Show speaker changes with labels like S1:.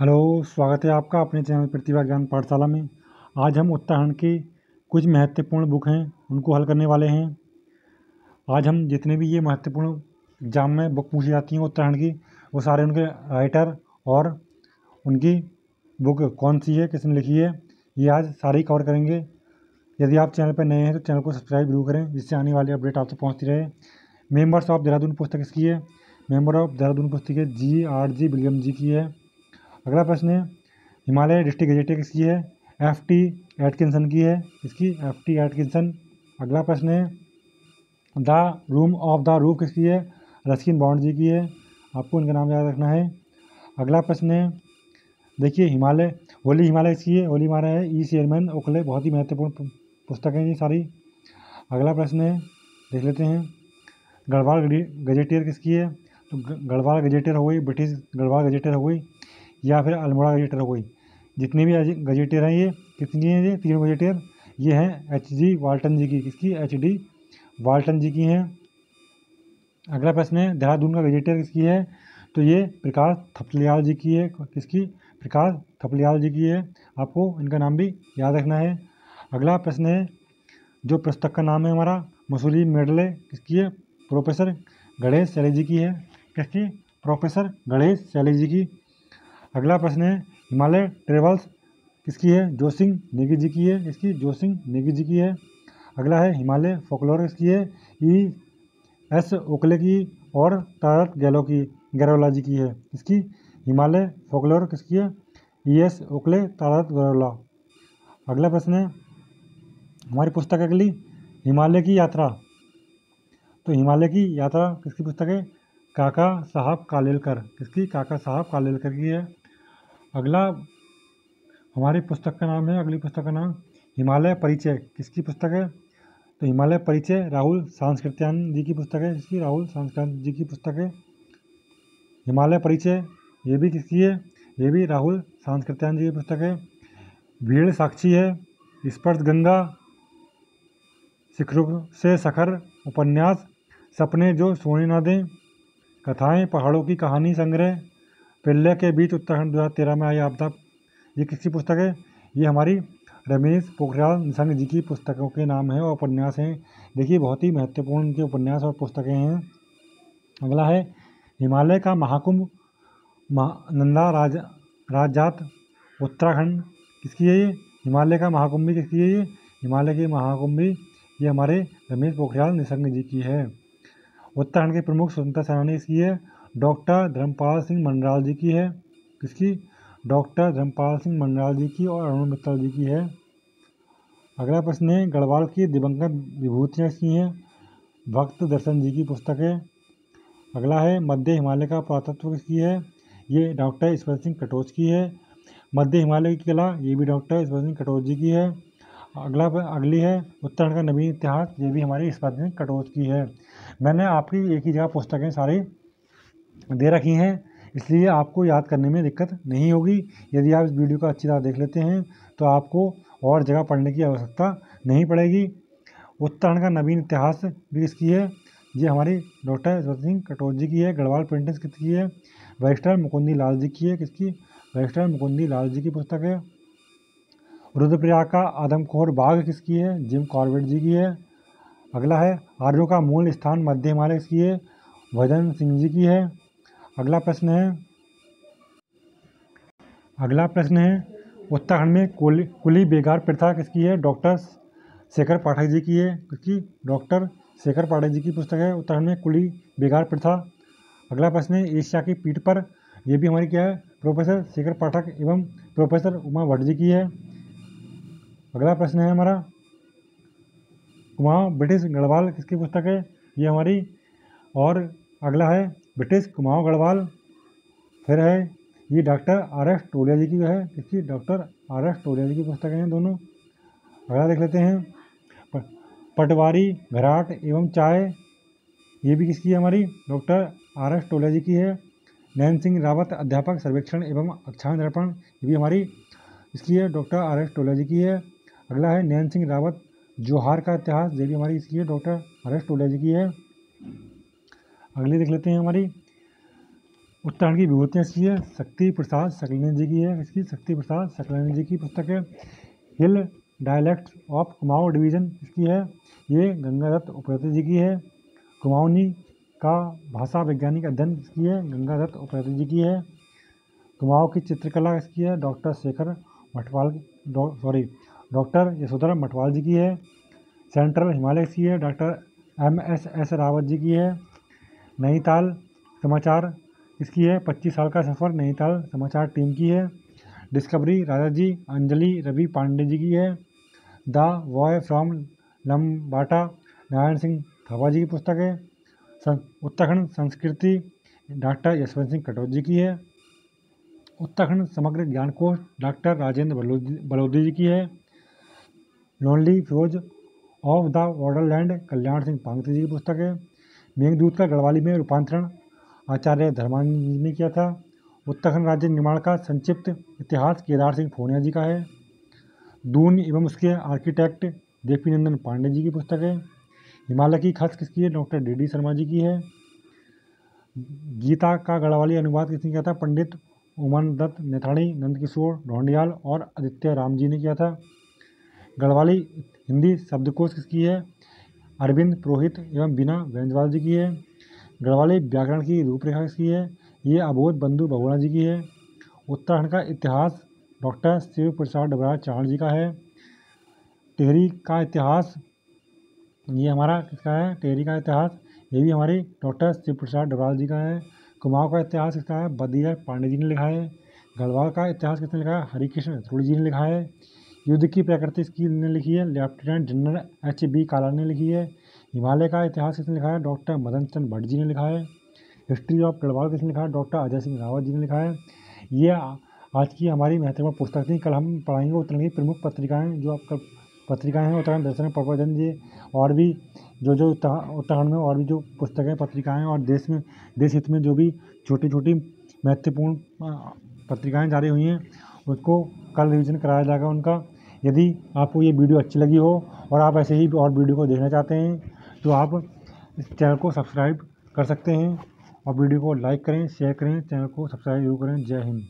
S1: Hello, स्वागत है आपका अपने चैनल प्रतिभा ज्ञान पाठशाला में। आज हम उत्तराखंड की कुछ महत्वपूर्ण बुक हैं उनको हल करने वाले हैं। आज हम जितने भी ये महत्वपूर्ण एग्जाम में बुक पूछी जाती हैं उत्तराखंड की, वो सारे उनके राइटर और उनकी बुक कौन सी है, किसने लिखी है, ये आज सारे ही कवर करेंगे। यदि आप चैनल पर नए हैं तो चैनल को सब्सक्राइब जरूर करें, जिससे आने वाली अपडेट आप तक पहुँचती रहे। मेंबर्स ऑफ देहरादून पुस्तक किसकी है? मेंबर ऑफ देहरादून पुस्तक है GRG विलियम जी की है। अगला प्रश्न है, हिमालय डिस्ट्रिक्ट गजेटियर किसकी है? FT एटकिंसन की है। इसकी FT एटकिंसन। अगला प्रश्न है, the room of the roof किसकी है? रस्किन बॉन्ड जी की है। आपको इनका नाम याद रखना है। अगला प्रश्न है, देखिए हिमालय होली हिमालय किसकी है? होली हिमालय है E शेरमैन ओखले। बहुत ही महत्वपूर्ण पुस्तक है ये सारी। अगला प्रश्न है, देख लेते हैं, गढ़वाल गजेटियर किसकी है? तो गढ़वाल गजेटियर हो गई, ब्रिटिश गढ़वाल गजेटियर हो गई, या फिर अल्मोड़ा गजेटियर हो गई। जितने भी गजेटियर हैं ये कितनी हैं? ये तीन गजेटियर ये हैं HG वाल्टन जी की। किसकी? HD वाल्टन जी की हैं। अगला प्रश्न है, देहरादून का गजेटियर किसकी है? तो ये प्रकाश थपलियाल जी की है। किसकी? प्रकाश थपलियाल जी की है। आपको इनका नाम भी याद रखना है। अगला प्रश्न है, जो पुस्तक का नाम है हमारा मसूली मेडले किसकी है? प्रोफेसर गणेश शैली जी की है। किसकी? प्रोफेसर गणेश शैली जी की। अगला प्रश्न है, हिमालय ट्रेवल्स किसकी है? जोसिंग नेगी जी की है। इसकी जोसिंग नेगी जी की है। अगला है, हिमालय फोकलोर किसकी है? ES ओकले की और तारत गैरोला जी की है। इसकी हिमालय फोकलोर किसकी है? ES ओकले तारत गैरोला। अगला प्रश्न है, हमारी पुस्तक अगली हिमालय की यात्रा। तो हिमालय की यात्रा किसकी पुस्तक है? काका साहब कालेलकर। किसकी? काका साहब कालेलकर की है। अगला हमारी पुस्तक का नाम है, अगली पुस्तक का नाम हिमालय परिचय किसकी पुस्तक है? तो हिमालय परिचय राहुल सांस्कृत्यान जी की पुस्तक है। इसकी राहुल सांस्कृत्यान जी की पुस्तक है हिमालय परिचय। ये भी किसकी है? ये भी राहुल सांस्कृत्यान जी की पुस्तक है। भीड़ साक्षी है, स्पर्श गंगा, शिखरों से सखर उपन्यास, सपने जो सोने ना दें, कथाएं पहाड़ों की कहानी संग्रह, पिल्ले के बीच उत्तराखंड 2013 में आई आपदा, ये किसकी पुस्तक है? ये हमारी रमेश पोखरियाल निशंक जी की पुस्तकों के नाम हैं और उपन्यास हैं। देखिए बहुत ही महत्वपूर्ण उनके उपन्यास और पुस्तकें हैं। अगला है, हिमालय का महाकुंभ नंदा राजात उत्तराखंड किसकी है? ये हिमालय का महाकुंभी किसकी है? ये हिमालय की महाकुंभी ये हमारे रमेश पोखरियाल निशंक जी की है। उत्तराखंड के प्रमुख स्वतंत्रता सेनानी इसकी है डॉक्टर धर्मपाल सिंह मंडराल जी की है। किसकी? डॉक्टर धर्मपाल सिंह मंडराल जी की और अरुण मित्तल जी की है। अगला प्रश्न है, गढ़वाल की दिवंगत विभूतियाँ किसकी हैं? भक्त दर्शन जी की पुस्तक है। अगला है, मध्य हिमालय का पुरातत्व किसकी है? ये डॉक्टर ईश्वर सिंह कटोच की है। मध्य हिमालय की कला ये भी डॉक्टर ईश्वर सिंह कटोच जी की है। अगली है, उत्तराखंड का नवीन इतिहास, ये भी हमारी ईश्वर सिंह कटोच की है। मैंने आपकी एक ही जगह पुस्तकें सारी दे रखी हैं, इसलिए आपको याद करने में दिक्कत नहीं होगी। यदि आप इस वीडियो को अच्छी तरह देख लेते हैं तो आपको और जगह पढ़ने की आवश्यकता नहीं पड़ेगी। उत्तराखंड का नवीन इतिहास भी किसकी है? ये हमारी डॉक्टर ईश्वर सिंह कटोच जी की है। गढ़वाल पेंटिंग्स किसकी है? बैरिस्टर मुकुंदी लाल जी की है। किसकी? बैरिस्टर मुकुंदी लाल जी की पुस्तक है। रुद्रप्रयाग का आदमखोर बाघ किसकी है? जिम कॉर्बेट जी की है। अगला है, आर्यों का मूल स्थान मध्य हिमालय किसकी है? भजन सिंह जी की है। अगला प्रश्न है, उत्तराखंड में कुली बेगार प्रथा किसकी है? डॉक्टर शेखर पाठक जी की है। किसकी? डॉक्टर शेखर पाठक जी की पुस्तक है उत्तराखंड में कुली बेगार प्रथा। अगला प्रश्न है, एशिया की पीठ पर, यह भी हमारी क्या है? प्रोफेसर शेखर पाठक एवं प्रोफेसर उमा भट्ट जी की है। अगला प्रश्न है हमारा, कुमाऊं ब्रिटिश गढ़वाल किसकी पुस्तक है? ये हमारी, और अगला है ब्रिटिश कुमाऊं गढ़वाल। फिर है, ये डॉक्टर RS टोलिया जी की है। किसकी? डॉक्टर RS टोलिया जी की पुस्तकें हैं दोनों। अगला देख लेते हैं, पटवारी घराट एवं चाय, ये भी किसकी है? हमारी डॉक्टर RS टोलिया जी की है। नैन सिंह रावत अध्यापक सर्वेक्षण एवं अक्षांश दर्पण, ये भी हमारी इसकी है, डॉक्टर RS टोलिया जी की है। अगला है, नैन सिंह रावत जोहार का इतिहास, ये भी हमारी इसकी है, डॉक्टर RS टोलिया जी की है। अगली देख लेते हैं हमारी, उत्तराखंड की विभूतियाँ इसकी है शक्ति प्रसाद सकलेनी जी की है। इसकी शक्ति प्रसाद सकलेनी जी की पुस्तक है। हिल डायलेक्ट्स ऑफ कुमाऊँ डिवीज़न इसकी है, ये गंगादत्त उपाध्याय जी की है। कुमाऊनी का भाषा वैज्ञानिक अध्ययन इसकी है, गंगादत्त उपाध्याय जी की है। कुमाऊँ की चित्रकला इसकी है डॉक्टर यशोधरा मठवाल जी की है। सेंट्रल हिमालय की है डॉक्टर MSS रावत जी की है। नैनीताल समाचार इसकी है 25 साल का सफ़र नैनीताल समाचार टीम की है। डिस्कवरी राजा जी अंजलि रवि पांडे जी की है। The boy from Lambata Narayan Singh Thapa ji की पुस्तक है। उत्तराखंड संस्कृति डॉक्टर यशवंत सिंह कटौत जी की है। उत्तराखंड समग्र ज्ञानकोश डॉक्टर राजेंद्र बलोदी जी की है। Lonely furrows of the borderland Kalyan Singh Pangti ji की पुस्तक है। मेघदूत का गढ़वाली में रूपांतरण आचार्य धर्मानंद जी ने किया था। उत्तराखंड राज्य निर्माण का संक्षिप्त इतिहास केदार सिंह फोनिया जी का है। दून एवं उसके आर्किटेक्ट जेपी नंदन पांडे जी की पुस्तक है। हिमालय की खस किसकी है डॉक्टर DD शर्मा जी की है। गीता का गढ़वाली अनुवाद किसने किया था पंडित उमन दत्त नेथाणी नंदकिशोर ढोंडियाल और आदित्य राम जी ने किया था। गढ़वाली हिंदी शब्दकोश किसकी है अरविंद पुरोहित एवं बीना बेंजवाल जी की है। गढ़वाली व्याकरण की रूपरेखा किसकी है, ये अबोध बंधु बहुगुणा जी की है। उत्तराखंड का इतिहास डॉक्टर शिव प्रसाद डबरा चारण जी का है। टिहरी का इतिहास ये हमारा किसका है, टिहरी का इतिहास ये भी हमारे डॉक्टर शिव प्रसाद डबराल जी का है। कुमाऊँ का इतिहास किसका है बदिया पांडे जी ने लिखा है। गढ़वाल का इतिहास किसने लिखा है हरिकृष्ण रतूड़ी जी ने लिखा है। युद्ध की प्रकृति इसकी ने लिखी है लेफ्टिनेंट जनरल HB काला ने लिखी है। हिमालय का इतिहास किसने लिखा है डॉक्टर मदन चंद भट्ट जी ने लिखा है। हिस्ट्री ऑफ गढ़वाल किसने लिखा है डॉक्टर अजय सिंह रावत जी ने लिखा है। ये आज की हमारी महत्वपूर्ण पुस्तक थी। कल हम पढ़ाएंगे उत्तराखंड की प्रमुख पत्रिकाएं जो आपका पत्रिकाएं हैं उत्तराखंड दर्शन प्रबोधन जी और भी जो उत्तराखंड में और भी जो पुस्तकें पत्रिकाएं और देश हित में जो भी छोटी छोटी महत्वपूर्ण पत्रिकाएं जारी हुई हैं उसको कल रिवीजन कराया जाएगा उनका। यदि आपको ये वीडियो अच्छी लगी हो और आप ऐसे ही और वीडियो को देखना चाहते हैं तो आप इस चैनल को सब्सक्राइब कर सकते हैं और वीडियो को लाइक करें शेयर करें चैनल को सब्सक्राइब जरूर करें। जय हिंद।